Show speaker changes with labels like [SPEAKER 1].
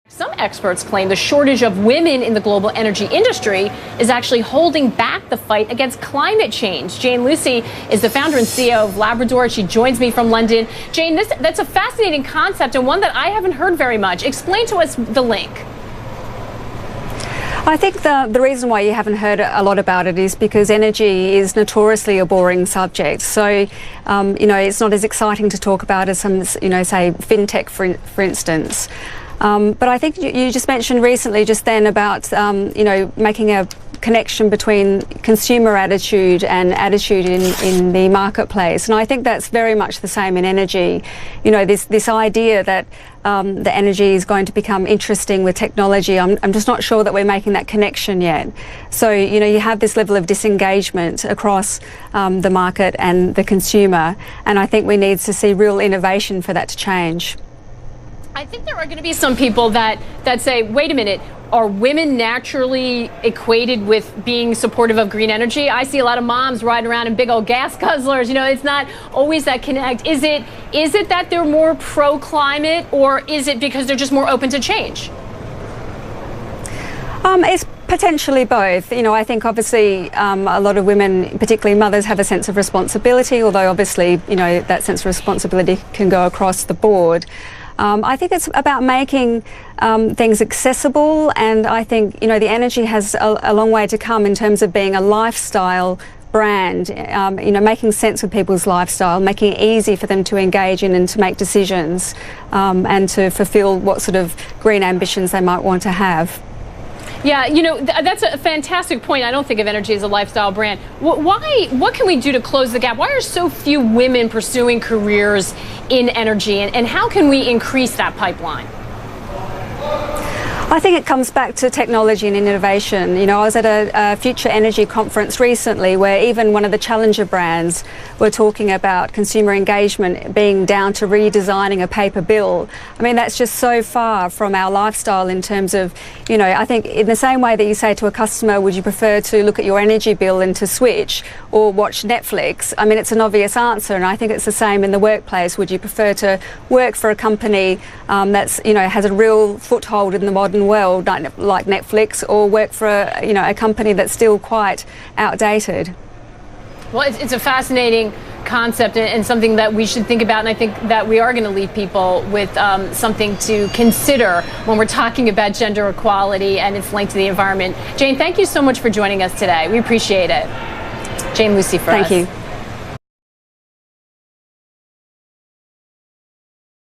[SPEAKER 1] Some experts claim the shortage of women in the global energy industry is actually holding back the fight against climate change. Jane Lucy is the founder and CEO of Labrador. She joins me from London. Jane, that's a fascinating concept and one that I haven't heard very much. Explain to us the link.
[SPEAKER 2] I think the reason why you haven't heard a lot about it is because energy is notoriously a boring subject. So, it's not as exciting to talk about as some, say, fintech, for instance. But I think you just mentioned recently just then about, making a connection between consumer attitude and attitude in the marketplace. And I think that's very much the same in energy. This idea that the energy is going to become interesting with technology, I'm just not sure that we're making that connection yet. So, you have this level of disengagement across the market and the consumer. And I think we need to see real innovation for that to change.
[SPEAKER 1] I think there are going to be some people that say, wait a minute, are women naturally equated with being supportive of green energy? I see a lot of moms riding around in big old gas guzzlers. It's not always that connect. Is it that they're more pro-climate, or is it because they're just more open to change?
[SPEAKER 2] It's potentially both. I think obviously a lot of women, particularly mothers, have a sense of responsibility, although obviously, that sense of responsibility can go across the board. I think it's about making things accessible, and I think the energy has a long way to come in terms of being a lifestyle brand, making sense of people's lifestyle, making it easy for them to engage in and to make decisions and to fulfil what sort of green ambitions they might want to have.
[SPEAKER 1] Yeah, that's a fantastic point. I don't think of energy as a lifestyle brand. What can we do to close the gap? Why are so few women pursuing careers in energy, and how can we increase that pipeline?
[SPEAKER 2] I think it comes back to technology and innovation. I was at a future energy conference recently where even one of the challenger brands were talking about consumer engagement being down to redesigning a paper bill. I mean, that's just so far from our lifestyle in terms of, I think in the same way that you say to a customer, would you prefer to look at your energy bill and to switch or watch Netflix? I mean, it's an obvious answer, and I think it's the same in the workplace. Would you prefer to work for a company that's, has a real foothold in the modern world, like Netflix, or work for a company that's still quite outdated?
[SPEAKER 1] Well, it's a fascinating concept and something that we should think about, and I think that we are going to leave people with something to consider when we're talking about gender equality and its link to the environment. Jane, thank you so much for joining us today. We appreciate it. Jane Lucy for us.
[SPEAKER 2] Thank you.